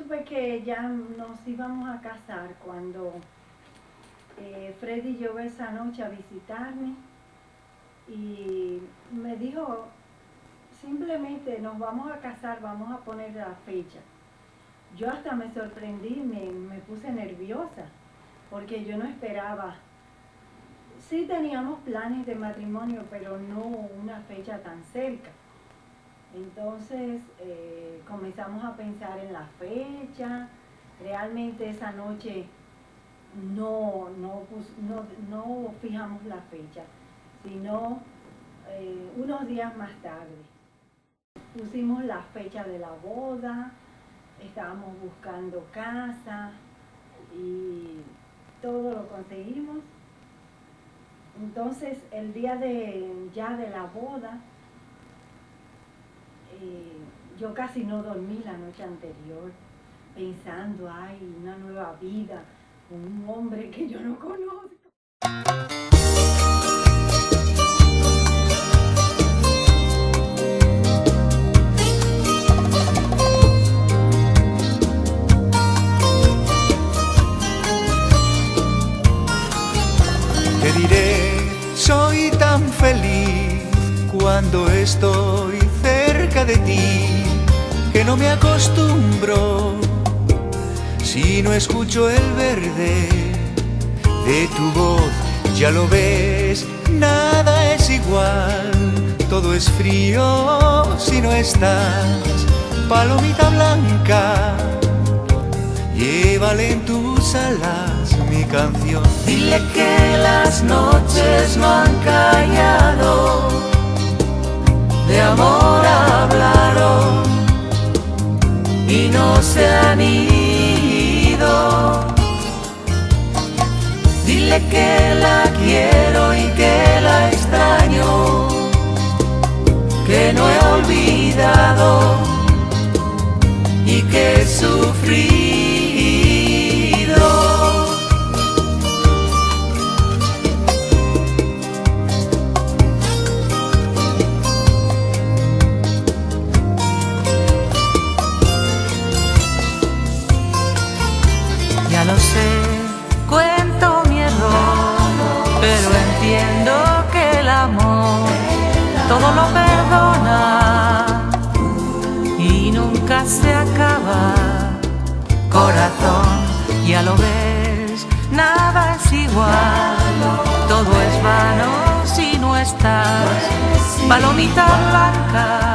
supe que ya nos íbamos a casar cuando Freddy llegó esa noche a visitarme y me dijo, simplemente nos vamos a casar, vamos a poner la fecha. Yo hasta me sorprendí, me puse nerviosa, porque yo no esperaba. Sí teníamos planes de matrimonio, pero no una fecha tan cerca. Entonces comenzamos a pensar en la fecha. Realmente esa noche no fijamos la fecha, sino unos días más tarde. Pusimos la fecha de la boda, estábamos buscando casa y todo lo conseguimos. Entonces el día de la boda, yo casi no dormí la noche anterior, pensando, ay, una nueva vida con un hombre que yo no conozco. Te diré, soy tan feliz cuando estoy cerca de ti, que no me acostumbro si no escucho el verde de tu voz. Ya lo ves, nada es igual, todo es frío si no estás. Palomita blanca, llévale en tus alas mi canción. Dile que las noches no han callado, de amor hablaron y no se han ido. Dile que la quiero y que la extraño, que no he olvidado y que he sufrido. Ya lo sé, cuento mi error, pero entiendo que el amor todo lo perdona y nunca se acaba. Corazón, ya lo ves, nada es igual, todo es vano si no estás. Palomita blanca.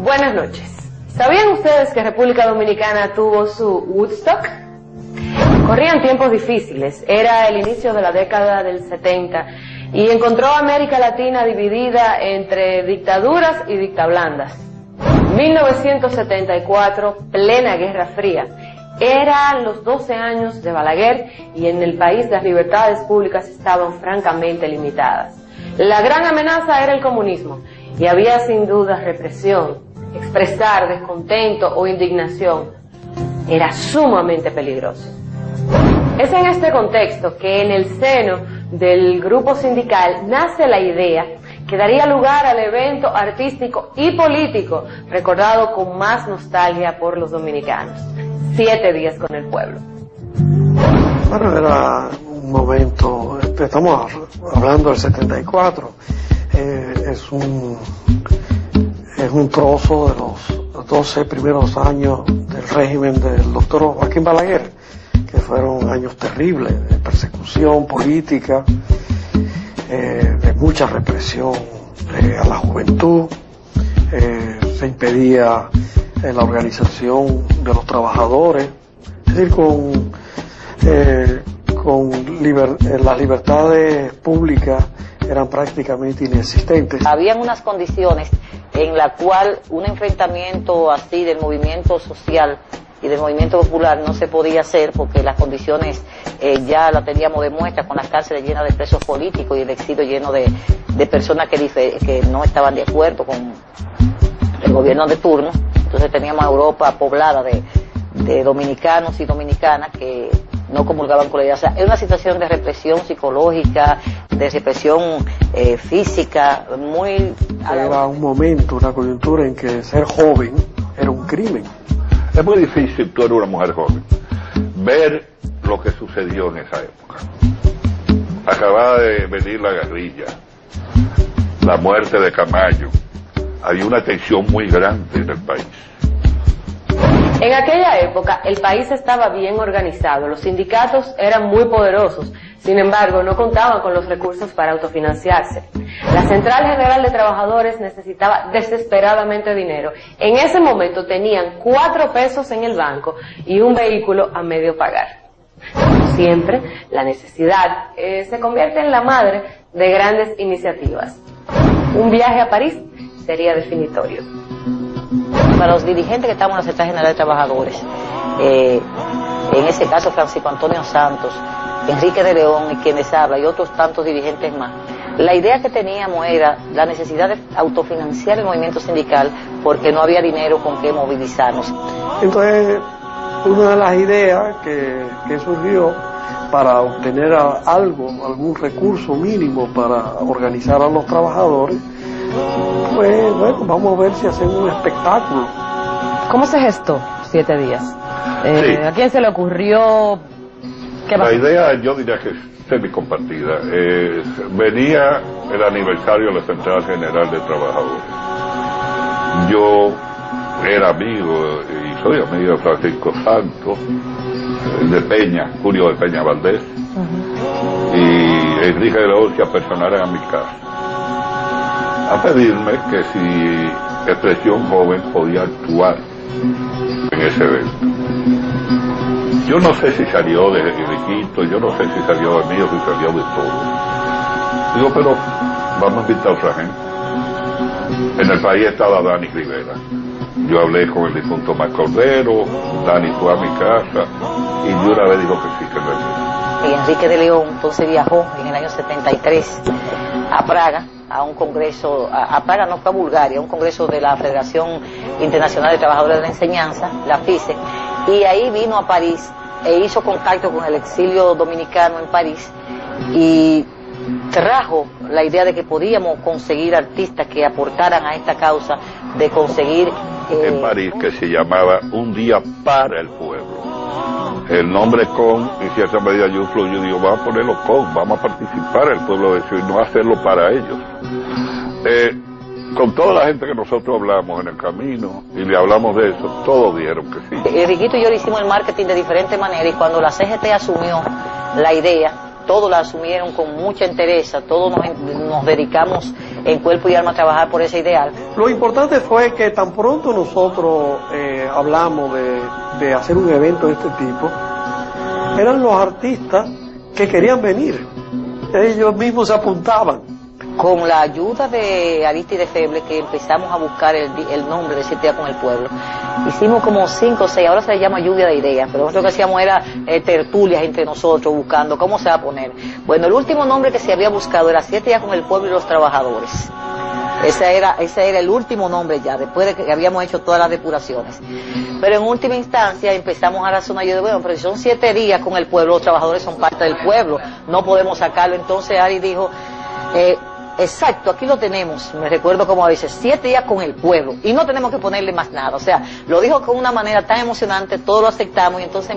Buenas noches. ¿Sabían ustedes que República Dominicana tuvo su Woodstock? Corrían tiempos difíciles, era el inicio de la década del 70 y encontró a América Latina dividida entre dictaduras y dictablandas. 1974, plena Guerra Fría, Eran los 12 años de Balaguer y en el país las libertades públicas estaban francamente limitadas. La gran amenaza era el comunismo y había sin duda represión. Expresar descontento o indignación era sumamente peligroso. Es en este contexto que en el seno del grupo sindical nace la idea que daría lugar al evento artístico y político recordado con más nostalgia por los dominicanos: 7 días con el pueblo. Bueno, era un momento, estamos hablando del 74, es un trozo de los 12 primeros años del régimen del doctor Joaquín Balaguer, que fueron años terribles de persecución política, de mucha represión a la juventud, se impedía la organización de los trabajadores, es decir, las libertades públicas eran prácticamente inexistentes. Habían unas condiciones en la cual un enfrentamiento así del movimiento social y del movimiento popular no se podía hacer, porque las condiciones ya las teníamos de muestra, con las cárceles llenas de presos políticos y el exilio lleno de personas que no estaban de acuerdo con el gobierno de turno. Entonces teníamos a Europa poblada de dominicanos y dominicanas que no comulgaban con la idea. O sea, era una situación de represión psicológica, de represión física, muy... Era un momento, una coyuntura en que ser joven era un crimen. Es muy difícil, tú eres una mujer joven, ver lo que sucedió en esa época. Acababa de venir la guerrilla, la muerte de Camayo, había una tensión muy grande en el país. En aquella época el país estaba bien organizado, los sindicatos eran muy poderosos, sin embargo no contaban con los recursos para autofinanciarse. La Central General de Trabajadores necesitaba desesperadamente dinero. En ese momento tenían 4 pesos en el banco y un vehículo a medio pagar. Como siempre, la necesidad se convierte en la madre de grandes iniciativas. Un viaje a París sería definitorio. Para los dirigentes que estaban en la Central General de Trabajadores, en ese caso Francisco Antonio Santos, Enrique de León y quienes habla, y otros tantos dirigentes más, la idea que teníamos era la necesidad de autofinanciar el movimiento sindical porque no había dinero con que movilizarnos. Entonces, una de las ideas que surgió para obtener algún recurso mínimo para organizar a los trabajadores, pues bueno, vamos a ver si hacemos un espectáculo. ¿Cómo se gestó 7 días? Sí. ¿A quién se le ocurrió? ¿Qué pasó? La idea, yo diría que es semi-compartida. Venía el aniversario de la Central General de Trabajadores. Yo era amigo y soy amigo de Francisco Santos, de Peña, Julio de Peña Valdés, y Enrique de León se apersonaron a mi casa a pedirme que si Expresión Joven podía actuar en ese evento. Yo no sé si salió de Enriquito, yo no sé si salió de mí o si salió de todo. Digo, pero vamos a invitar a otra gente. En el país estaba Dani Rivera. Yo hablé con el difunto Mar Cordero, Dani fue a mi casa y de una vez dijo que sí, que venía. Y Enrique de León entonces viajó en el año 73 a Praga, a un congreso, a Praga no, fue a Bulgaria, a un congreso de la Federación Internacional de Trabajadores de la Enseñanza, la FICE, y ahí vino a París e hizo contacto con el exilio dominicano en París y trajo la idea de que podíamos conseguir artistas que aportaran a esta causa de conseguir... en París, que se llamaba Un Día para el Pueblo. El nombre con, en cierta medida yo influyo, digo, vamos a ponerlo con, vamos a participar el pueblo de eso y no hacerlo para ellos. Con toda la gente que nosotros hablamos en el camino y le hablamos de eso, todos dijeron que sí. Enriquito y yo le hicimos el marketing de diferentes maneras y cuando la CGT asumió la idea, todos la asumieron con mucha entereza, todos nos dedicamos en cuerpo y alma a trabajar por ese ideal. Lo importante fue que tan pronto nosotros hablamos de hacer un evento de este tipo, eran los artistas que querían venir. Ellos mismos se apuntaban. con la ayuda de Aristide Feble, que empezamos a buscar el nombre de 7 días con el pueblo. Hicimos como 5 o 6, ahora se llama lluvia de ideas, pero nosotros lo que hacíamos era tertulias entre nosotros, buscando cómo se va a poner. Bueno, el último nombre que se había buscado era 7 días con el pueblo y los trabajadores. Ese era el último nombre ya, después de que habíamos hecho todas las depuraciones. Pero en última instancia empezamos a razonar, yo digo, bueno, pero si son 7 días con el pueblo, los trabajadores son parte del pueblo, no podemos sacarlo. Entonces Ari dijo, exacto, aquí lo tenemos, me recuerdo como dice, 7 días con el pueblo, y no tenemos que ponerle más nada. O sea, lo dijo con una manera tan emocionante, todos lo aceptamos, y entonces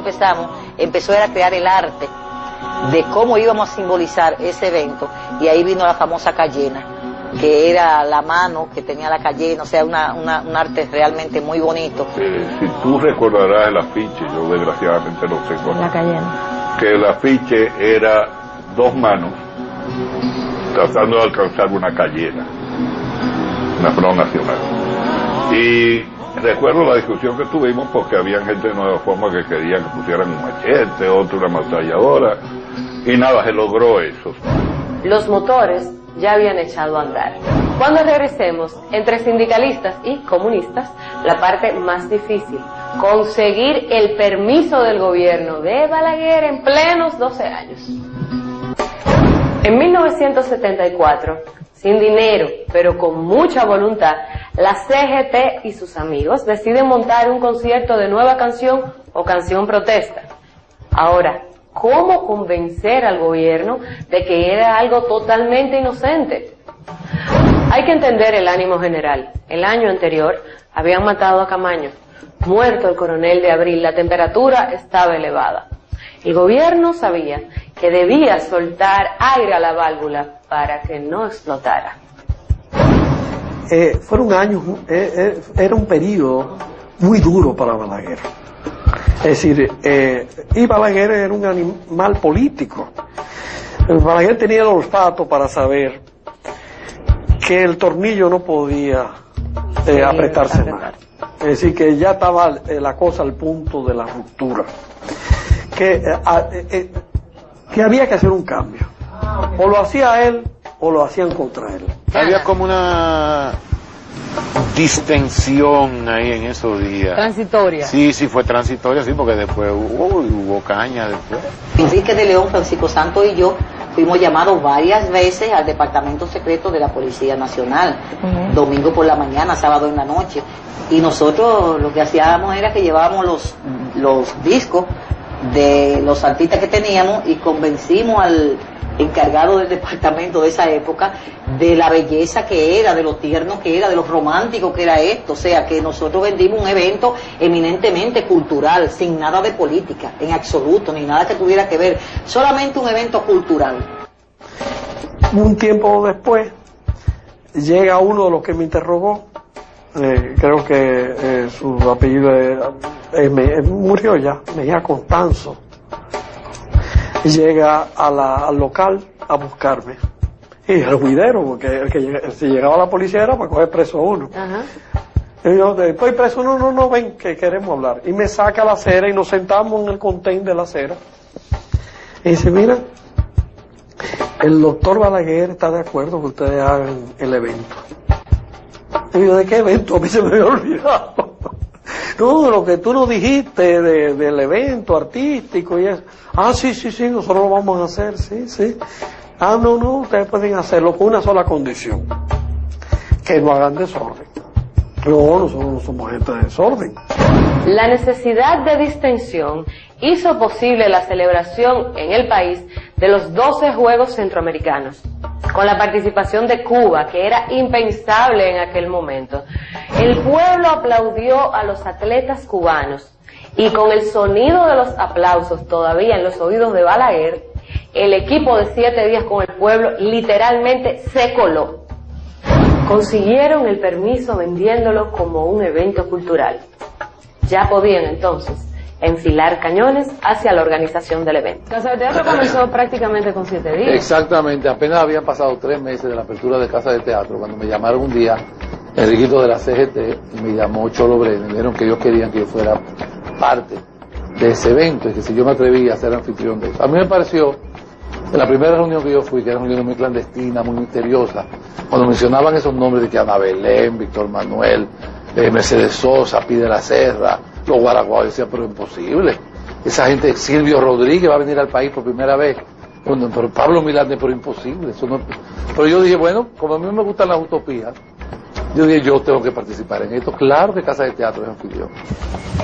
empezó a crear el arte de cómo íbamos a simbolizar ese evento, y ahí vino la famosa cayena, que era la mano que tenía la cayena, o sea, un arte realmente muy bonito. Si tú recordarás el afiche, yo desgraciadamente no sé cuál. La cayena. Que el afiche era 2 manos tratando de alcanzar una cayena, una flor nacional. Y recuerdo la discusión que tuvimos porque había gente de Nueva Forma que querían que pusieran un machete, otro una ametralladora, y nada, se logró eso. Los motores ya habían echado a andar. Cuando regresemos, entre sindicalistas y comunistas, la parte más difícil, conseguir el permiso del gobierno de Balaguer en plenos 12 años. En 1974, sin dinero, pero con mucha voluntad, la CGT y sus amigos deciden montar un concierto de nueva canción o canción protesta. Ahora, ¿cómo convencer al gobierno de que era algo totalmente inocente? Hay que entender el ánimo general. El año anterior habían matado a Camaño. Muerto el coronel de Abril, la temperatura estaba elevada. El gobierno sabía que debía soltar aire a la válvula para que no explotara. Fueron años, era un periodo muy duro para Balaguer. Es decir, y Balaguer era un animal político. Balaguer tenía el olfato para saber que el tornillo no podía apretarse más. Es decir, que ya estaba la cosa al punto de la ruptura. Que había que hacer un cambio. O lo hacía él o lo hacían contra él. Había como una distensión ahí en esos días. Transitoria. Sí, fue transitoria, sí, porque después hubo caña después. Enrique de León, Francisco Santos y yo fuimos llamados varias veces al departamento secreto de la Policía Nacional, domingo por la mañana, sábado en la noche, y nosotros lo que hacíamos era que llevábamos los discos de los artistas que teníamos y convencimos al encargado del departamento de esa época de la belleza que era, de lo tierno que era, de lo romántico que era esto. O sea, que nosotros vendimos un evento eminentemente cultural, sin nada de política, en absoluto, ni nada que tuviera que ver, solamente un evento cultural. Un tiempo después llega uno de los que me interrogó, creo que su apellido murió ya, Mejía Constanzo. Llega al local a buscarme. Y el juidero, porque si llegaba la policía era para coger preso a uno. Y yo, estoy preso, no, ven, que queremos hablar. Y me saca la acera y nos sentamos en el contain de la acera. Y dice, mira, el doctor Balaguer está de acuerdo que ustedes hagan el evento. Y yo, ¿de qué evento? A mí se me había olvidado. No, lo que tú nos dijiste del evento artístico y eso. Ah, sí, nosotros lo vamos a hacer, sí. Ah, no, ustedes pueden hacerlo con una sola condición. Que no hagan desorden. No, nosotros no somos gente de desorden. La necesidad de distensión hizo posible la celebración en el país de los 12 Juegos Centroamericanos, con la participación de Cuba, que era impensable en aquel momento. El pueblo aplaudió a los atletas cubanos y con el sonido de los aplausos todavía en los oídos de Balaguer, el equipo de 7 días con el pueblo literalmente se coló. Consiguieron el permiso vendiéndolo como un evento cultural. Ya podían entonces enfilar cañones hacia la organización del evento. Casa de Teatro comenzó prácticamente con 7 días. Exactamente, apenas habían pasado 3 meses de la apertura de Casa de Teatro cuando me llamaron un día Enriquito de la CGT y me llamó Cholo Breno y me dijeron que ellos querían que yo fuera parte de ese evento y que si yo me atrevía a ser anfitrión de eso. A mí me pareció En la primera reunión que yo fui, que era una reunión muy clandestina, muy misteriosa, cuando mencionaban esos nombres de que Ana Belén, Víctor Manuel, Mercedes Sosa, Pi de la Serra, los Guaraguao, decían, pero imposible. Esa gente, Silvio Rodríguez va a venir al país por primera vez. Bueno, pero Pablo Milán, pero imposible. Eso no... Pero yo dije, bueno, como a mí me gustan las utopías, yo dije, yo tengo que participar en esto. Claro que Casa de Teatro es anfitrión.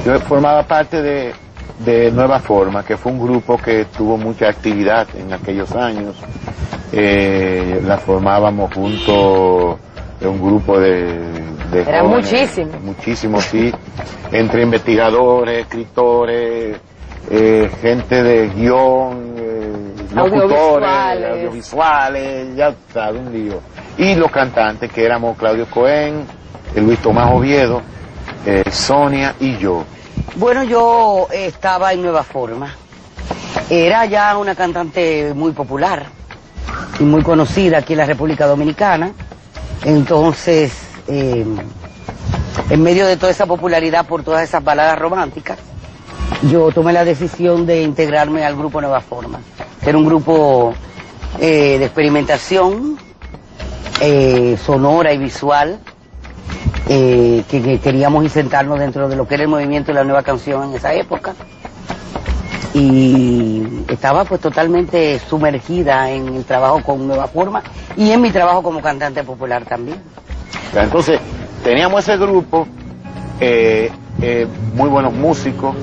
Yo formaba parte de Nueva Forma, que fue un grupo que tuvo mucha actividad en aquellos años. La formábamos junto a un grupo de Eran jóvenes, muchísimos. muchísimos, sí, entre investigadores, escritores, gente de guión, locutores, audiovisuales, ya sabes, un lío. Y los cantantes, que éramos Claudio Cohen, Luis Tomás Oviedo, Sonia y yo. Bueno, yo estaba en Nueva Forma. Era ya una cantante muy popular y muy conocida aquí en la República Dominicana. Entonces, en medio de toda esa popularidad por todas esas baladas románticas, yo tomé la decisión de integrarme al grupo Nueva Forma, que era un grupo de experimentación sonora y visual, que queríamos insertarnos dentro de lo que era el movimiento de la nueva canción en esa época, y estaba pues totalmente sumergida en el trabajo con Nueva Forma y en mi trabajo como cantante popular también. Entonces teníamos ese grupo, muy buenos músicos,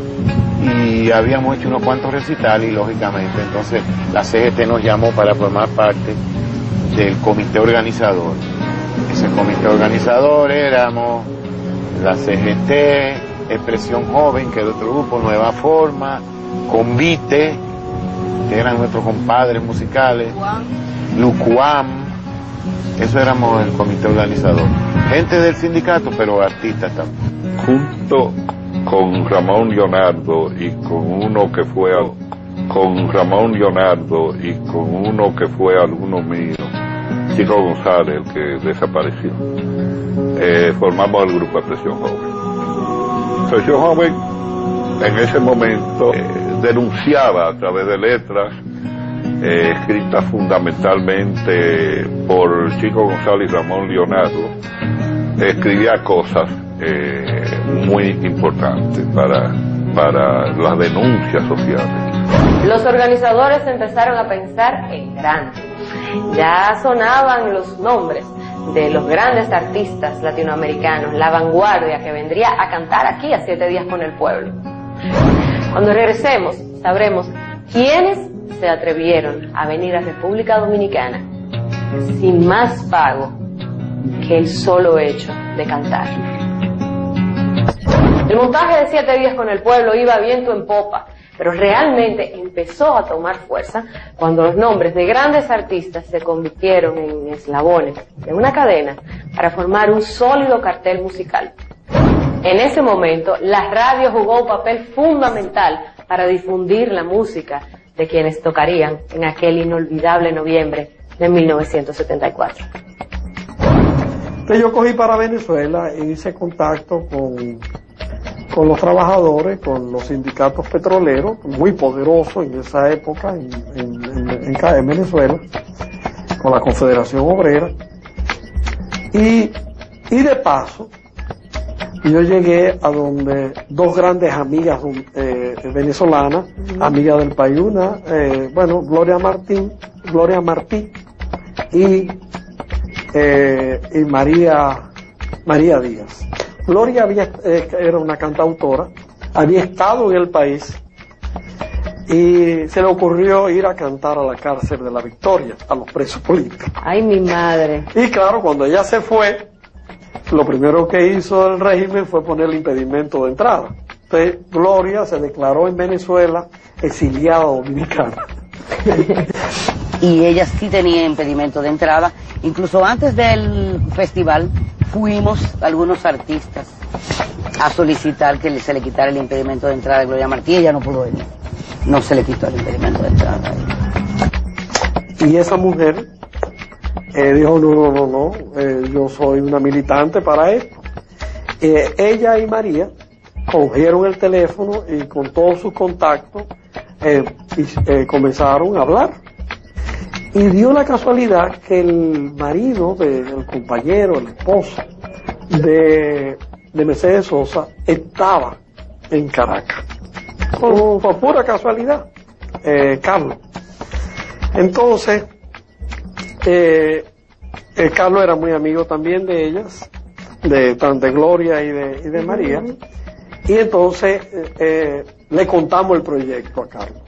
y habíamos hecho unos cuantos recitales, y lógicamente entonces la CGT nos llamó para formar parte del comité organizador. Ese comité organizador éramos la CGT, Expresión Joven, que era otro grupo, Nueva Forma, Convite, que eran nuestros compadres musicales, Lucuam, eso éramos el comité organizador. Gente del sindicato, pero artistas también. Junto con Ramón Leonardo y con uno que fue alumno mío, Chico González, el que desapareció, formamos el grupo Expresión Joven. Expresión Joven en ese momento denunciaba a través de letras escritas fundamentalmente por Chico González y Ramón Leonardo, escribía cosas muy importantes para las denuncias sociales. Los organizadores empezaron a pensar en grande. Ya sonaban los nombres de los grandes artistas latinoamericanos, la vanguardia que vendría a cantar aquí a 7 días con el pueblo. Cuando regresemos, sabremos quiénes se atrevieron a venir a República Dominicana sin más pago que el solo hecho de cantar. El montaje de 7 días con el pueblo iba viento en popa, pero realmente empezó a tomar fuerza cuando los nombres de grandes artistas se convirtieron en eslabones de una cadena para formar un sólido cartel musical. En ese momento, la radio jugó un papel fundamental para difundir la música de quienes tocarían en aquel inolvidable noviembre de 1974. Entonces yo cogí para Venezuela e hice contacto con los trabajadores, con los sindicatos petroleros, muy poderosos en esa época en Venezuela, con la Confederación Obrera, y de paso yo llegué a donde dos grandes amigas venezolanas, amigas del país, una, Gloria Martí y María Díaz. Gloria era una cantautora, había estado en el país y se le ocurrió ir a cantar a la cárcel de La Victoria, a los presos políticos. ¡Ay, mi madre! Y claro, cuando ella se fue, lo primero que hizo el régimen fue poner el impedimento de entrada. Entonces, Gloria se declaró en Venezuela exiliada dominicana. Y ella sí tenía impedimento de entrada. Incluso antes del festival fuimos algunos artistas a solicitar que se le quitara el impedimento de entrada a Gloria Martí. Ella no pudo venir, no se le quitó el impedimento de entrada. Y esa mujer dijo, no, yo soy una militante para esto. Ella y María cogieron el teléfono y con todos sus contactos comenzaron a hablar. Y dio la casualidad que el marido del compañero, el esposo de Mercedes Sosa, estaba en Caracas. Por pura casualidad, Carlos. Entonces, Carlos era muy amigo también de ellas, de Gloria y de María. Y entonces le contamos el proyecto a Carlos.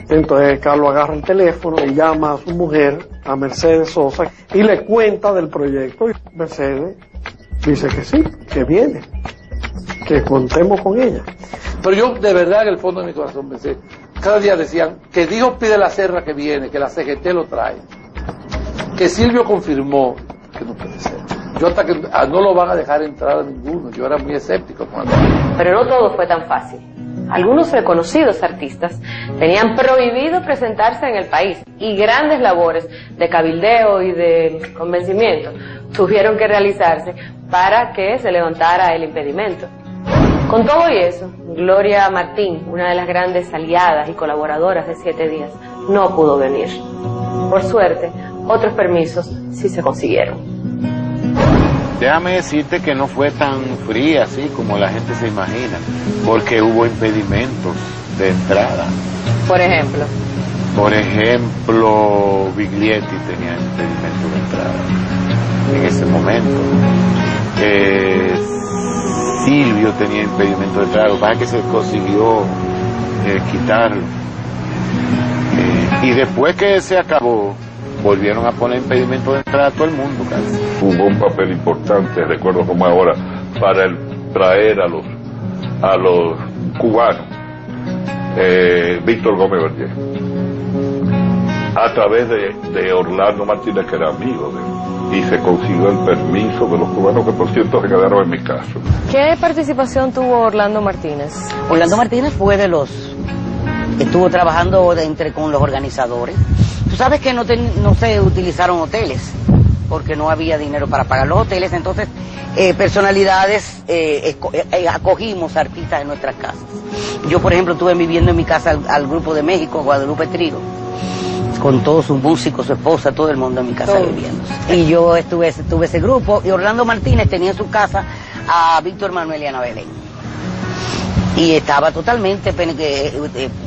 Entonces Carlos agarra el teléfono y llama a su mujer, a Mercedes Sosa, y le cuenta del proyecto. Y Mercedes dice que sí, que viene, que contemos con ella. Pero yo de verdad en el fondo de mi corazón pensé, cada día decían que Dios pide la Serra que viene, que la CGT lo trae, que Silvio confirmó que no puede ser. Yo hasta que no lo van a dejar entrar a ninguno, yo era muy escéptico cuando... Pero no todo fue tan fácil. Algunos reconocidos artistas tenían prohibido presentarse en el país y grandes labores de cabildeo y de convencimiento tuvieron que realizarse para que se levantara el impedimento. Con todo y eso, Gloria Martín, una de las grandes aliadas y colaboradoras de 7 días, no pudo venir. Por suerte, otros permisos sí se consiguieron. Déjame decirte que no fue tan fría así como la gente se imagina, porque hubo impedimentos de entrada. Por ejemplo, Biglietti tenía impedimento de entrada en ese momento. Silvio tenía impedimento de entrada, lo que pasa es que se consiguió quitarlo. Y después que se acabó, volvieron a poner impedimento de entrada a todo el mundo casi. Jugó un papel importante, recuerdo como ahora, para traer a los cubanos, Víctor Gómez Verdier, a través de Orlando Martínez, que era amigo de él, y se consiguió el permiso de los cubanos, que por cierto se quedaron en mi caso. ¿Qué participación tuvo Orlando Martínez? Orlando Martínez fue de los... estuvo trabajando con los organizadores. Tú sabes que no se utilizaron hoteles, porque no había dinero para pagar los hoteles, entonces personalidades acogimos artistas en nuestras casas. Yo, por ejemplo, estuve viviendo en mi casa al grupo de México, Guadalupe Trío, con todos sus músicos, su esposa, todo el mundo en mi casa viviendo. Y yo tuve ese grupo, y Orlando Martínez tenía en su casa a Víctor Manuel y Ana Belén. Y estaba totalmente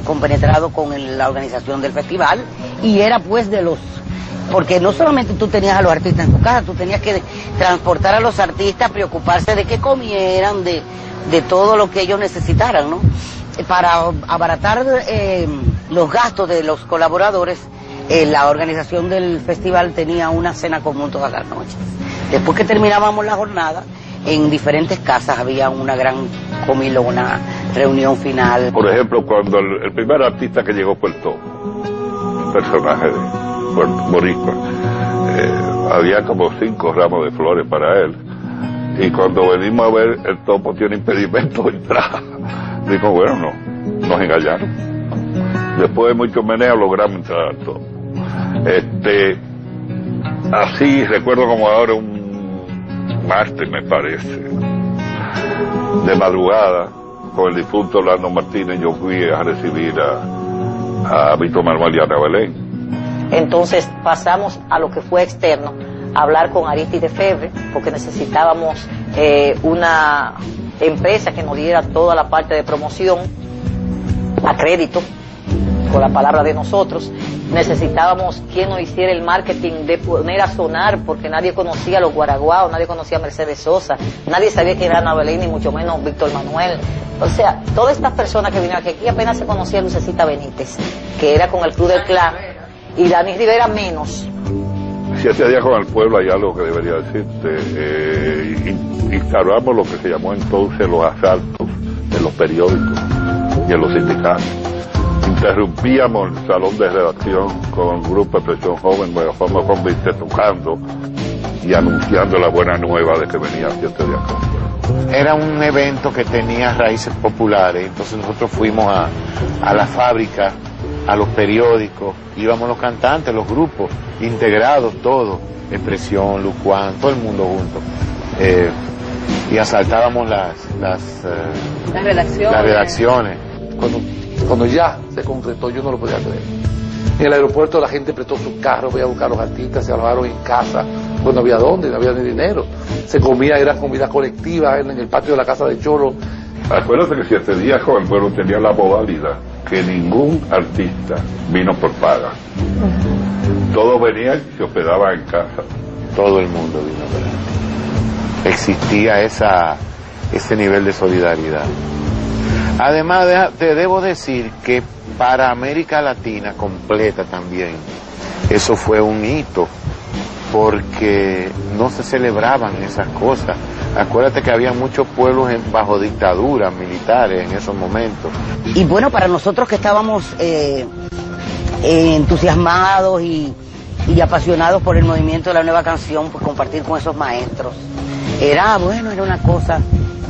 compenetrado con la organización del festival, y era pues de los... porque no solamente tú tenías a los artistas en tu casa, tú tenías que transportar a los artistas, preocuparse de que comieran, de todo lo que ellos necesitaran, ¿no? Para abaratar los gastos de los colaboradores, la organización del festival tenía una cena común todas las noches. Después que terminábamos la jornada, en diferentes casas había una gran comida, una reunión final. Por ejemplo, cuando el primer artista que llegó fue el Topo, un personaje de Puerto Boricua, había como 5 ramos de flores para él, y cuando venimos a ver, el Topo tiene impedimento de entrada. Digo, bueno, nos engañaron. Después de mucho meneo logramos entrar al Topo. Así recuerdo como ahora un martes, me parece, de madrugada, con el difunto Orlando Martínez, yo fui a recibir a Víctor Manuel y Ana Belén. Entonces pasamos a lo que fue externo, a hablar con Aristide Febre, porque necesitábamos una empresa que nos diera toda la parte de promoción a crédito, con la palabra de nosotros. Necesitábamos quien nos hiciera el marketing de poner a sonar, porque nadie conocía a los Guaraguao, nadie conocía a Mercedes Sosa, nadie sabía quién era Ana Belén, ni mucho menos Víctor Manuel. O sea, todas estas personas que vinieron aquí apenas se conocía a Lucecita Benítez, que era con el Club del Clan, y Dani Rivera menos. 7 días con el pueblo, hay algo que debería decirte. Instalamos lo que se llamó entonces los asaltos en los periódicos y en los sindicatos. Interrumpíamos el salón de redacción con un grupo de presión joven, de forma convincente, tocando y anunciando la buena nueva de que venía 7 días con el pueblo. Era un evento que tenía raíces populares, entonces nosotros fuimos a la fábrica, a los periódicos, íbamos los cantantes, los grupos, integrados todos, Expresión, Lucuán, todo el mundo junto, y asaltábamos las redacciones. Cuando ya se concretó, yo no lo podía creer. En el aeropuerto la gente prestó sus carros, voy a buscar a los artistas, se alojaron en casa, pues no había dónde, no había ni dinero. Se comía, era comida colectiva en el patio de la casa de Cholo. Acuérdate que 7 días con el pueblo tenía la modalidad que ningún artista vino por paga. Todos venían y se hospedaban en casa. Todo el mundo vino a ver. Existía ese nivel de solidaridad. Además, te debo decir que para América Latina completa también, eso fue un hito, porque no se celebraban esas cosas. Acuérdate que había muchos pueblos bajo dictaduras militares en esos momentos. Y bueno, para nosotros que estábamos entusiasmados y apasionados por el movimiento de la nueva canción, pues compartir con esos maestros, era una cosa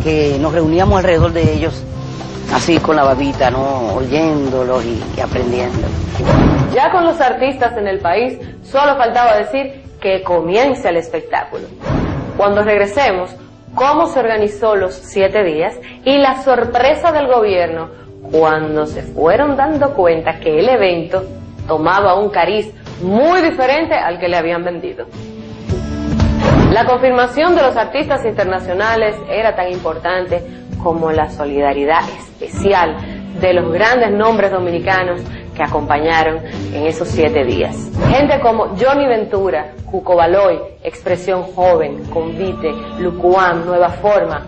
que nos reuníamos alrededor de ellos, así con la babita, ¿no? Oyéndolos y aprendiendo. Ya con los artistas en el país, solo faltaba decir que comience el espectáculo. Cuando regresemos, cómo se organizó los 7 días y la sorpresa del gobierno cuando se fueron dando cuenta que el evento tomaba un cariz muy diferente al que le habían vendido. La confirmación de los artistas internacionales era tan importante como la solidaridad especial de los grandes nombres dominicanos que acompañaron en esos 7 días. Gente como Johnny Ventura, Cuco Baloy, Expresión Joven, Convite, Lucuam, Nueva Forma,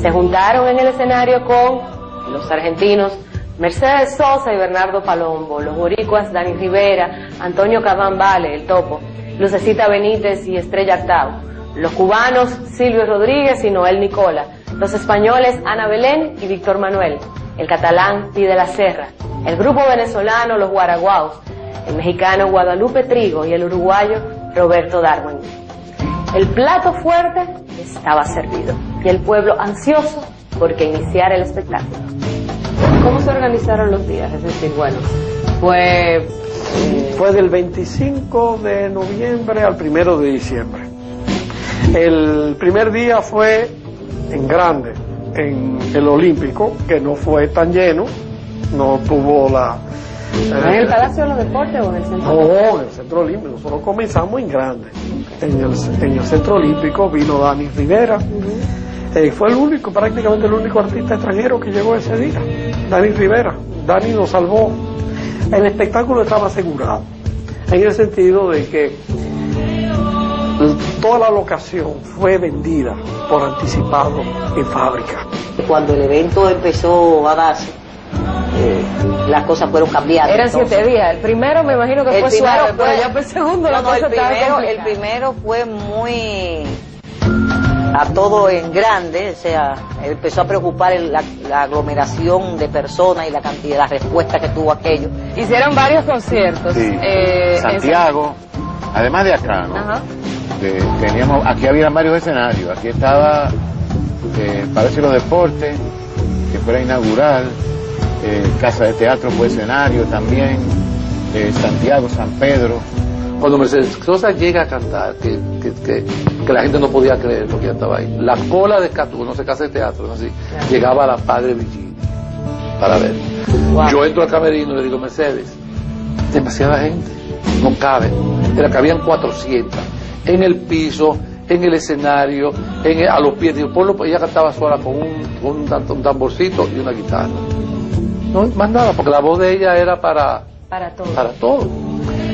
se juntaron en el escenario con los argentinos Mercedes Sosa y Bernardo Palombo, los boricuas Dani Rivera, Antonio Cabán Vale, el Topo, Lucecita Benítez y Estrella Artau, los cubanos Silvio Rodríguez y Noel Nicola, los españoles Ana Belén y Víctor Manuel, el catalán Pi de la Serra, el grupo venezolano Los Guaraguaos, el mexicano Guadalupe Trigo y el uruguayo Roberto Darwin. El plato fuerte estaba servido y el pueblo ansioso porque iniciara el espectáculo. ¿Cómo se organizaron los días? Es decir, bueno, fue del 25 de noviembre al 1 de diciembre. El primer día fue en grande, en el Olímpico, que no fue tan lleno, no tuvo la... ¿En el Palacio de los Deportes o en el Centro Olímpico? No, en el Centro Olímpico. Nosotros comenzamos en grande. En el Centro Olímpico vino Dani Rivera. Fue prácticamente el único artista extranjero que llegó ese día. Dani Rivera. Dani nos salvó. El espectáculo estaba asegurado, en el sentido de que toda la locación fue vendida por anticipado en fábrica. Cuando el evento empezó a darse, las cosas fueron cambiando. Eran 7 días. El primero me imagino que fue suave, pero ya fue el segundo la cosa estaba complicada. El primero fue muy a todo en grande, o sea, empezó a preocupar la aglomeración de personas y la cantidad, la respuesta que tuvo aquello. Hicieron varios conciertos. Sí. Santiago, además de acá, ¿no? Ajá. Aquí había varios escenarios. Aquí estaba Palacio de los Deportes, que fue la inaugural, Casa de Teatro fue escenario también, Santiago, San Pedro. Cuando Mercedes Sosa llega a cantar, que la gente no podía creer porque ella estaba ahí, la cola de Catú, no sé, Casa de Teatro, no sé, llegaba a la Padre Virginia para ver. Wow. Yo entro al camerino y le digo, Mercedes, demasiada gente, no cabe. Era que habían 400 en el piso, en el escenario, a los pies. Digo, ella cantaba sola con un tamborcito y una guitarra. No más nada, porque la voz de ella era para todo.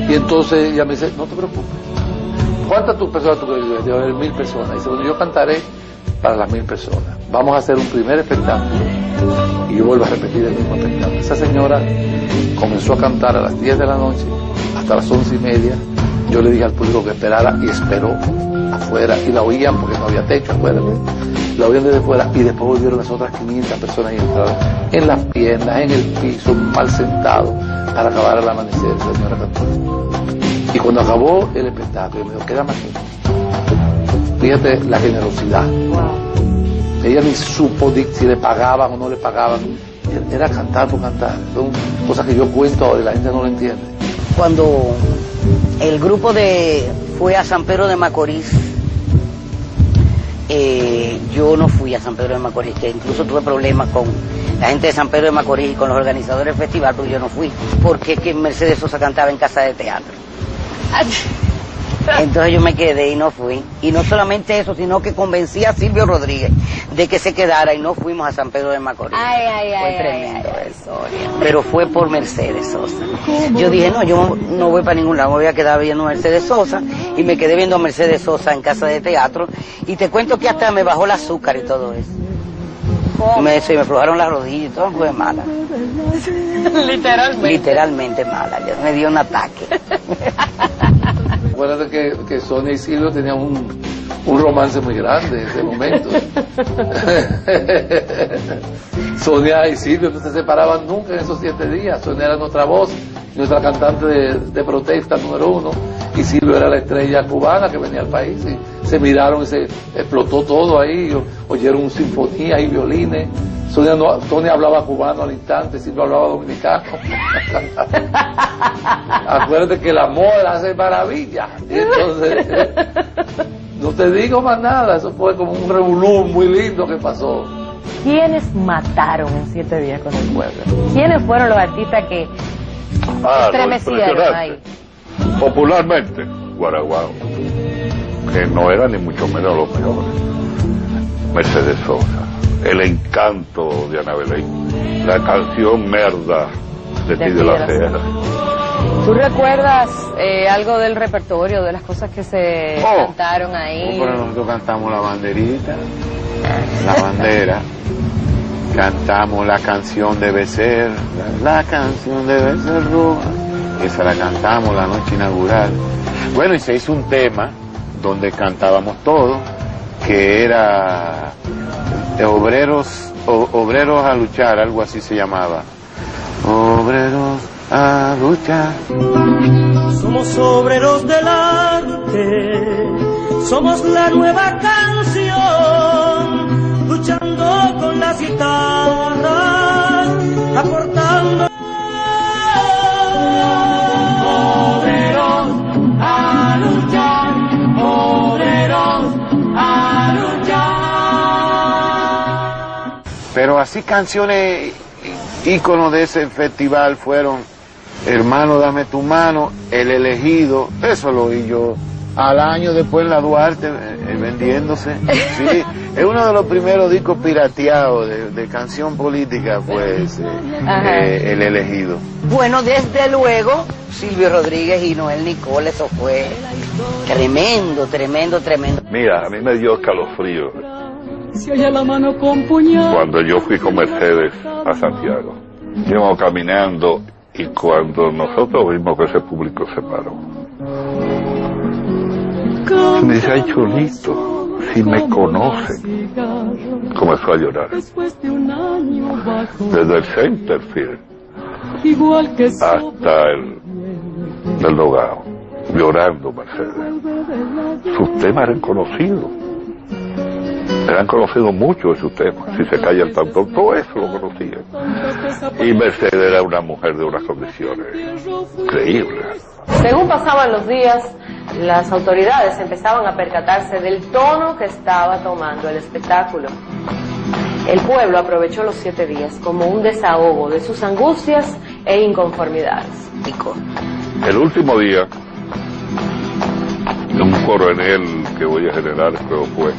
Y entonces ella me dice, no te preocupes, ¿cuántas personas tú quieres? Debe haber 1000 personas. Y dice, bueno, yo cantaré para las 1000 personas. Vamos a hacer un primer espectáculo. Y yo vuelvo a repetir el mismo espectáculo. Esa señora comenzó a cantar a las 10 de la noche hasta las 11:30. Yo le dije al público que esperara y esperó afuera. Y la oían porque no había techo afuera. La oían desde fuera y después volvieron las otras 500 personas y entraron en las piernas, en el piso, mal sentado, para acabar al amanecer, señora Cantú. Y cuando acabó el espectáculo, me dijo, queda más gente. Fíjate la generosidad. Wow. Ella ni supo si le pagaban o no le pagaban. Era cantar por cantar. Son cosas que yo cuento ahora y la gente no lo entiende. Cuando el grupo fue a San Pedro de Macorís, yo no fui a San Pedro de Macorís, que incluso tuve problemas con la gente de San Pedro de Macorís y con los organizadores del festival, porque yo no fui, porque que Mercedes Sosa cantaba en casa de teatro. Entonces yo me quedé y no fui. Y no solamente eso, sino que convencí a Silvio Rodríguez de que se quedara y no fuimos a San Pedro de Macorís. Fue tremendo eso. Pero fue por Mercedes Sosa. Yo dije, no, yo no voy para ningún lado, me voy a quedar viendo a Mercedes Sosa. Y me quedé viendo a Mercedes Sosa en casa de teatro. Y te cuento que hasta me bajó el azúcar y todo eso. Me aflojaron las rodillas y todo, fue mala. Literalmente mala, ya me dio un ataque. Acuérdate que Sonia y Silvio tenían un romance muy grande en ese momento. Sonia y Silvio no se separaban nunca en esos 7 días. Sonia era nuestra voz, nuestra cantante de protesta número 1, y Silvio era la estrella cubana que venía al país. Y se miraron y se explotó todo ahí, oyeron sinfonía y violines. Sonia hablaba cubano al instante, Silvio hablaba dominicano. Acuérdate que el amor hace maravilla. Y entonces, no te digo más nada, eso fue como un revolú muy lindo que pasó. ¿Quiénes mataron en 7 días con el pueblo? ¿Quiénes fueron los artistas que estremecieron ahí? Popularmente, Guaraguao, que no era ni mucho menos los mejores. Mercedes Sosa, El Encanto de Ana Belén, la canción Merda de Ti de la Sierra. ¿Tú recuerdas algo del repertorio, de las cosas que se cantaron ahí? Pero nosotros cantamos la banderita, la bandera, cantamos la canción Debe Ser, la canción Debe Ser roja, esa la cantamos la noche inaugural. Bueno, y se hizo un tema donde cantábamos todos, que era obreros a luchar, algo así se llamaba. Obreros a luchar. Somos obreros del arte, somos la nueva canción, luchando con las guitarras, aportando. Obreros a luchar, obreros a luchar. Pero así canciones íconos de ese festival fueron Hermano Dame Tu Mano, El Elegido, eso lo oí yo al año después en la Duarte vendiéndose. Sí, es uno de los primeros discos pirateados de canción política, pues El Elegido. Bueno, desde luego Silvio Rodríguez y Noel Nicole, eso fue tremendo. Mira, a mí me dio escalofrío Se halla la mano con puñal. cuando yo fui con Mercedes a Santiago. Íbamos caminando y cuando nosotros vimos que ese público se paró, me dice, ay Cholito, si me conocen. Comenzó a llorar. Desde el Centerfield hasta el Dogao, llorando Mercedes. Sus temas eran conocidos. Eran conocidos mucho de sus temas. Si se calla el tanto, todo eso lo conocían. Y Mercedes era una mujer de unas condiciones increíbles. Según pasaban los días, las autoridades empezaban a percatarse del tono que estaba tomando el espectáculo. El pueblo aprovechó los 7 días como un desahogo de sus angustias e inconformidades. El último día, un coronel que voy a generar, creo fue,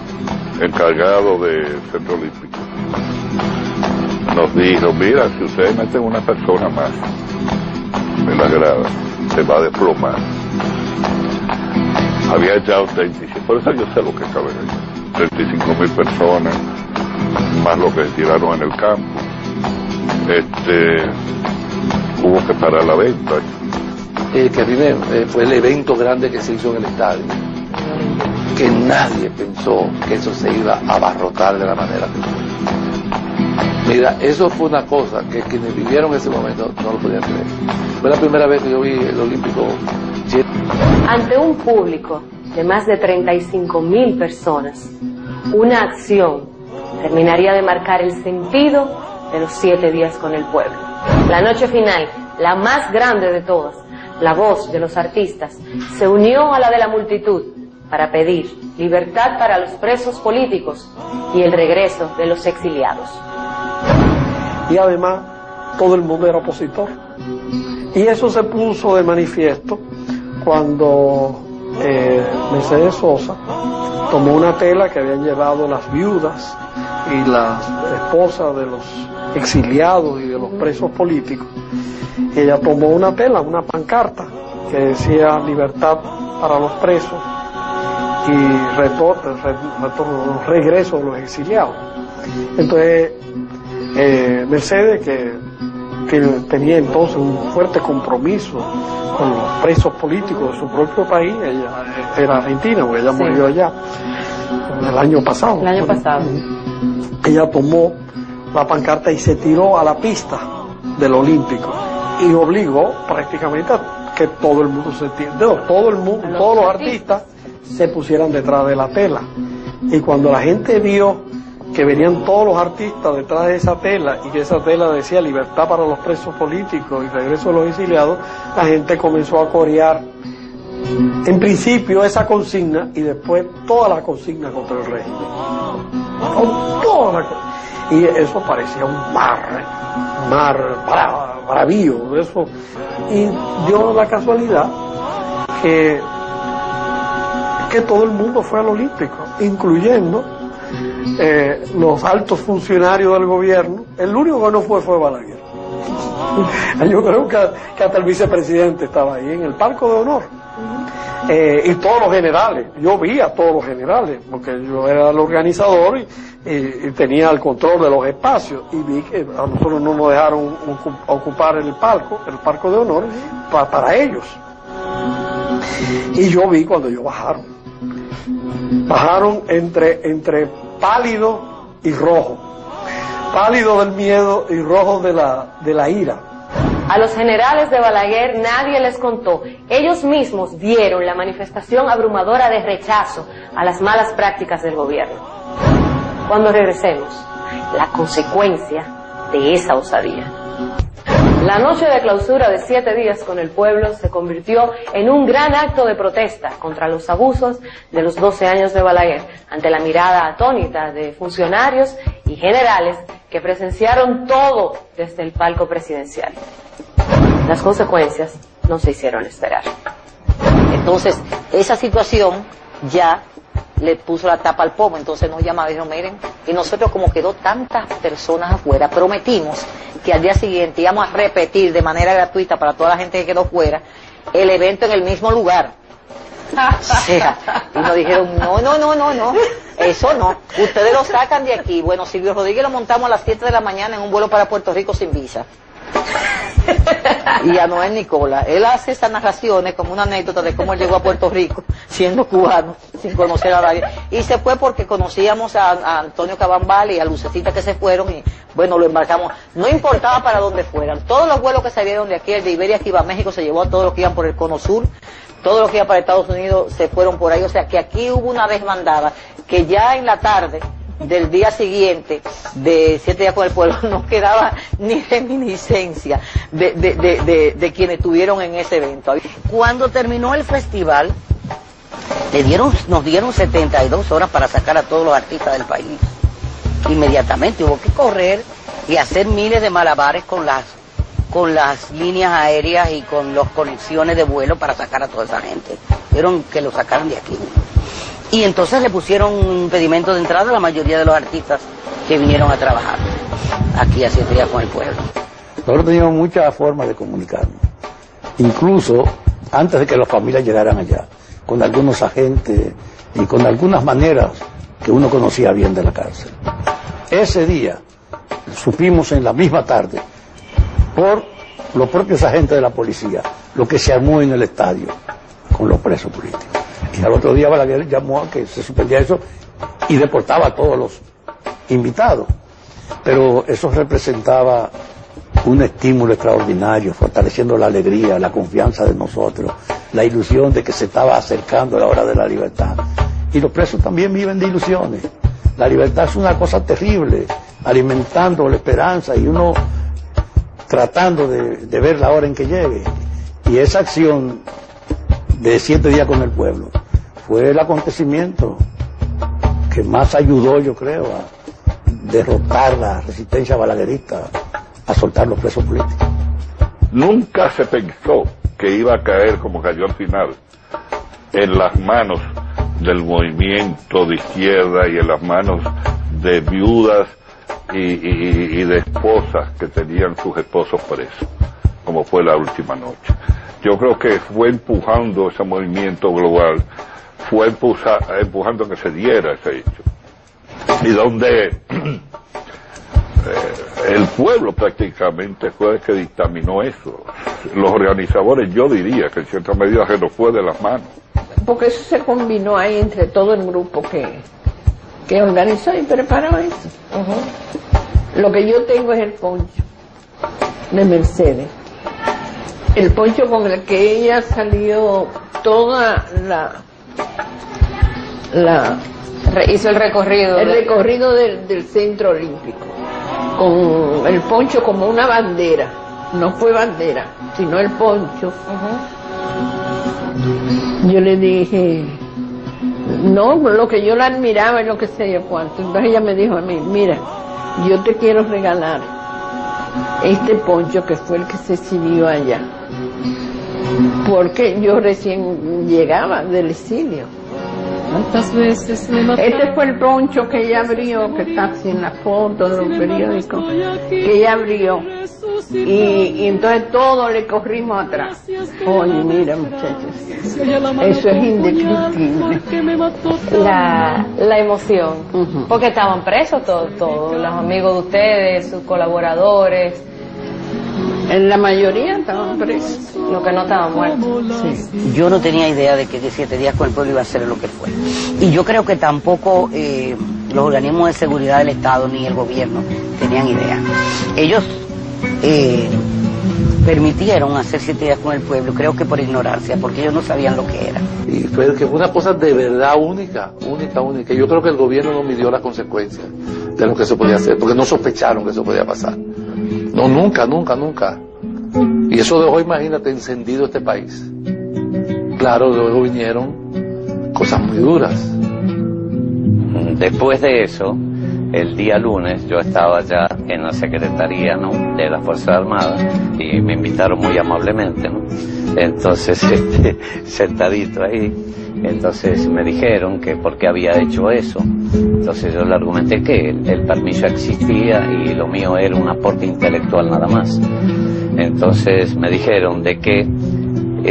encargado del Centro Olímpico, nos dijo, mira, si ustedes meten una persona más en la grada, se va a desplomar. Había ya 35, por eso yo sé lo que cabe ahí, 35.000 personas, más lo que se tiraron en el campo. Hubo que parar la venta. Que a mí fue el evento grande que se hizo en el estadio, que nadie pensó que eso se iba a abarrotar de la manera que fue. Mira, eso fue una cosa que quienes vivieron ese momento no lo podían creer. Fue la primera vez que yo vi el Olímpico. Ante un público de más de 35.000 personas, una acción terminaría de marcar el sentido de los 7 días con el pueblo. La noche final, la más grande de todas, la voz de los artistas, se unió a la de la multitud para pedir libertad para los presos políticos y el regreso de los exiliados. Y además todo el mundo era opositor. Y eso se puso de manifiesto cuando Mercedes Sosa tomó una tela que habían llevado las viudas y las esposas de los exiliados y de los presos políticos. Y ella tomó una tela, una pancarta que decía libertad para los presos y regreso de los exiliados. Entonces Mercedes, que tenía entonces un fuerte compromiso con los presos políticos de su propio país, ella era argentina porque ella murió allá el año pasado. Ella tomó la pancarta y se tiró a la pista del Olímpico y obligó prácticamente a que todo el mundo todos los artistas se pusieran detrás de la tela. Y cuando la gente vio que venían todos los artistas detrás de esa tela y que esa tela decía libertad para los presos políticos y regreso de los exiliados, la gente comenzó a corear en principio esa consigna y después toda la consigna contra el régimen. Y eso parecía un mar bravío, eso. Y dio la casualidad que todo el mundo fue al Olímpico, incluyendo los altos funcionarios del gobierno. El único que no fue Balaguer. Yo creo que hasta el vicepresidente estaba ahí en el palco de honor. Y todos los generales, yo vi a todos los generales, porque yo era el organizador y tenía el control de los espacios, y vi que a nosotros no nos dejaron ocupar el palco de honor para ellos. Y yo vi cuando ellos bajaron entre pálido y rojo, pálido del miedo y rojo de la ira. A los generales de Balaguer nadie les contó. Ellos mismos vieron la manifestación abrumadora de rechazo a las malas prácticas del gobierno. Cuando regresemos, la consecuencia de esa osadía. La noche de clausura de 7 días con el pueblo se convirtió en un gran acto de protesta contra los abusos de los 12 años de Balaguer, ante la mirada atónita de funcionarios y generales que presenciaron todo desde el palco presidencial. Las consecuencias no se hicieron esperar. Entonces, esa situación ya le puso la tapa al pomo. Entonces nos llamaron y dijeron, miren, y nosotros como quedó tantas personas afuera, prometimos que al día siguiente íbamos a repetir de manera gratuita para toda la gente que quedó fuera el evento en el mismo lugar. O sea, y nos dijeron, no, eso no, ustedes lo sacan de aquí. Bueno, Silvio Rodríguez lo montamos a las 7 de la mañana en un vuelo para Puerto Rico sin visa. Y a Noel Nicola, él hace estas narraciones como una anécdota de cómo él llegó a Puerto Rico siendo cubano, sin conocer a nadie, y se fue porque conocíamos a Antonio Cabambal y a Lucecita, que se fueron, y bueno, lo embarcamos, no importaba para dónde fueran, todos los vuelos que salieron de aquí, el de Iberia que iba a México se llevó a todos los que iban por el Cono Sur, todos los que iban para Estados Unidos se fueron por ahí. O sea que aquí hubo una desbandada que ya en la tarde del día siguiente de 7 días con el pueblo no quedaba ni reminiscencia de quienes estuvieron en ese evento. Cuando terminó el festival, nos dieron 72 horas para sacar a todos los artistas del país. Inmediatamente hubo que correr y hacer miles de malabares con las líneas aéreas y con las conexiones de vuelo para sacar a toda esa gente. Vieron que lo sacaran de aquí. Y entonces le pusieron un impedimento de entrada a la mayoría de los artistas que vinieron a trabajar aquí a 7 días con el pueblo. Nosotros teníamos muchas formas de comunicarnos, incluso antes de que las familias llegaran allá, con algunos agentes y con algunas maneras que uno conocía bien de la cárcel. Ese día supimos en la misma tarde, por los propios agentes de la policía, lo que se armó en el estadio con los presos políticos. Y al otro día Balaguer llamó a que se suspendía eso y deportaba a todos los invitados. Pero eso representaba un estímulo extraordinario, fortaleciendo la alegría, la confianza de nosotros, la ilusión de que se estaba acercando la hora de la libertad. Y los presos también viven de ilusiones. La libertad es una cosa terrible, alimentando la esperanza y uno tratando de ver la hora en que llegue. Y esa acción de 7 días con el pueblo fue el acontecimiento que más ayudó, yo creo, a derrotar la resistencia balaguerista, a soltar los presos políticos. Nunca se pensó que iba a caer como cayó al final en las manos del movimiento de izquierda y en las manos de viudas y de esposas que tenían sus esposos presos, como fue la última noche. Yo creo que fue empujando ese movimiento global, fue empujando a que se diera ese hecho. Y donde el pueblo prácticamente fue el que dictaminó eso. Los organizadores, yo diría que en cierta medida se nos fue de las manos. Porque eso se combinó ahí entre todo el grupo que organizó y preparó eso. Lo que yo tengo es el poncho de Mercedes. El poncho con el que ella salió toda hizo el recorrido. El recorrido del Centro Olímpico. Con el poncho como una bandera. No fue bandera, sino el poncho. Yo le dije, no, lo que yo la admiraba y lo que sé yo cuánto. Entonces ella me dijo a mí, mira, yo te quiero regalar este poncho que fue el que se exhibió allá. Porque yo recién llegaba del exilio. ¿Cuántas veces me mataron? Este fue el poncho que ella abrió, que está así en la foto de los periódicos, que ella abrió. Y entonces todos le corrimos atrás. Oye, mira, muchachos, eso es indescriptible. La emoción. Porque estaban presos todos, los amigos de ustedes, sus colaboradores. En la mayoría estaban presos. Los que no estaban muertos. Sí. Yo no tenía idea de que 7 días con el pueblo iba a ser lo que fue. Y yo creo que tampoco los organismos de seguridad del Estado ni el gobierno tenían idea. Ellos permitieron hacer 7 días con el pueblo, creo que por ignorancia, porque ellos no sabían lo que era. Y fue que fue una cosa de verdad única. Yo creo que el gobierno no midió las consecuencias de lo que se podía hacer, porque no sospecharon que eso podía pasar. No, nunca. Y eso dejó, imagínate, encendido este país. Claro, luego vinieron cosas muy duras. Después de eso, el día lunes, yo estaba ya en la Secretaría, ¿no?, de las Fuerzas Armadas, y me invitaron muy amablemente, ¿no? Entonces, sentadito ahí, entonces me dijeron que por qué había hecho eso. Entonces yo le argumenté que el permiso existía y lo mío era un aporte intelectual nada más. Entonces me dijeron de que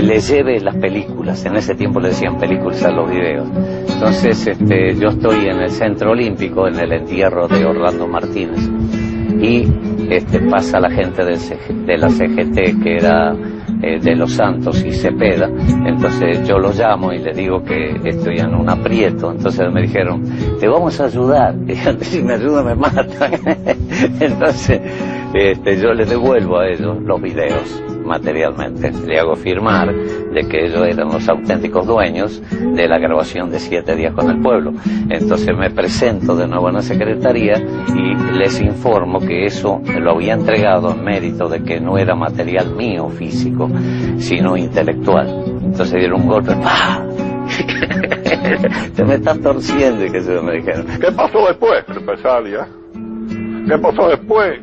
les lleve las películas, en ese tiempo le decían películas a los videos. Entonces yo estoy en el Centro Olímpico, en el entierro de Orlando Martínez, y pasa la gente de la CGT, que era de Los Santos y Cepeda. Entonces yo los llamo y les digo que estoy en un aprieto. Entonces me dijeron, te vamos a ayudar. Y si me ayudan me matan. Entonces yo les devuelvo a ellos los videos materialmente, le hago firmar de que ellos eran los auténticos dueños de la grabación de 7 días con el pueblo. Entonces me presento de nuevo en la Secretaría y les informo que eso lo había entregado en mérito de que no era material mío físico, sino intelectual. Entonces dieron un golpe, ¡pah! Te me estás torciendo, y que se me dijeron. ¿Qué pasó después, represalia? ¿Qué pasó después?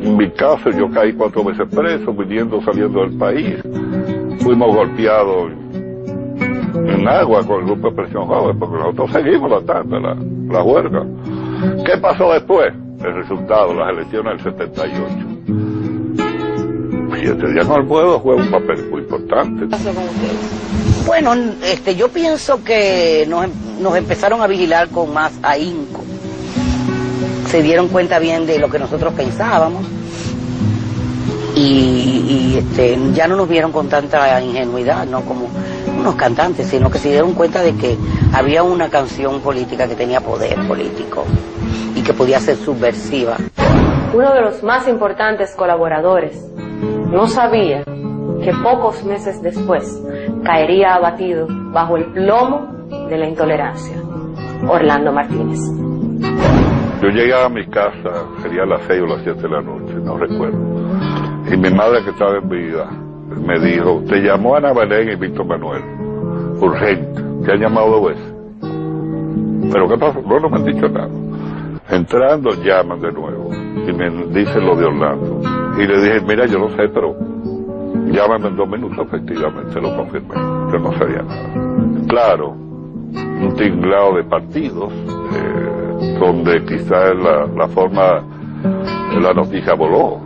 En mi caso, yo caí 4 veces preso, saliendo del país. Fuimos golpeados en agua con el grupo de presión joven, porque nosotros seguimos la huelga. ¿Qué pasó después? El resultado, las elecciones del 78. 7 días con el pueblo juega un papel muy importante. Bueno, yo pienso que nos empezaron a vigilar con más ahínco. Se dieron cuenta bien de lo que nosotros pensábamos y ya no nos vieron con tanta ingenuidad, no como unos cantantes, sino que se dieron cuenta de que había una canción política que tenía poder político y que podía ser subversiva. Uno de los más importantes colaboradores no sabía que pocos meses después caería abatido bajo el plomo de la intolerancia. Orlando Martínez. Yo llegué a mi casa, sería a las 6 o las 7 de la noche, no recuerdo. Y mi madre, que estaba en vida, me dijo, te llamó Ana Belén y Víctor Manuel. urgente. ¿Te han llamado 2 veces? ¿Pero qué pasó? No me han dicho nada. Entrando, llaman de nuevo y me dicen lo de Orlando. Y le dije, mira, yo no sé, pero llámame en 2 minutos, efectivamente lo confirmé. Yo no sabía nada. Claro, un tinglado de partidos, donde quizás la forma de la noticia voló.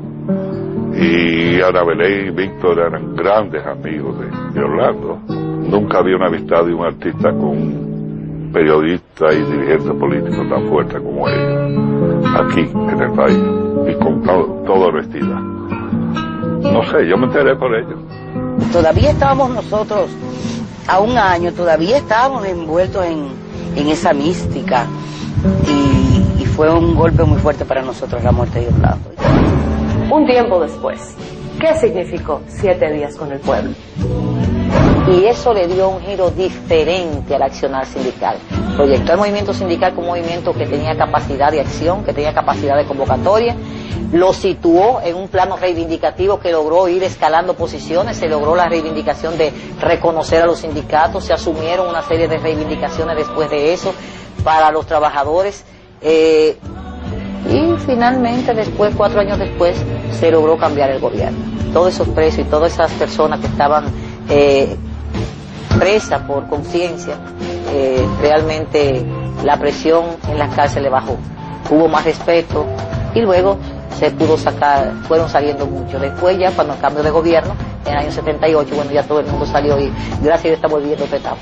Y Ana Belén y Víctor eran grandes amigos de Orlando. Nunca había una amistad de un artista con un periodista y dirigente político tan fuerte como ellos, aquí en el país, y con toda honestidad. No sé, yo me enteré por ellos. Todavía estábamos nosotros, a un año, todavía estábamos envueltos en esa mística, y fue un golpe muy fuerte para nosotros la muerte de Orlando. Un tiempo después, ¿qué significó 7 días con el pueblo? Y eso le dio un giro diferente al accionar sindical. Proyectó el movimiento sindical como un movimiento que tenía capacidad de acción, que tenía capacidad de convocatoria, lo situó en un plano reivindicativo que logró ir escalando posiciones, se logró la reivindicación de reconocer a los sindicatos, se asumieron una serie de reivindicaciones después de eso para los trabajadores, y finalmente después, 4 años después, se logró cambiar el gobierno. Todos esos presos y todas esas personas que estaban presas por conciencia, realmente la presión en las cárceles bajó, hubo más respeto y luego se pudo sacar, fueron saliendo muchos. Después ya cuando el cambio de gobierno, en el año 78, bueno, ya todo el mundo salió y gracias a Dios estamos viviendo otra etapa.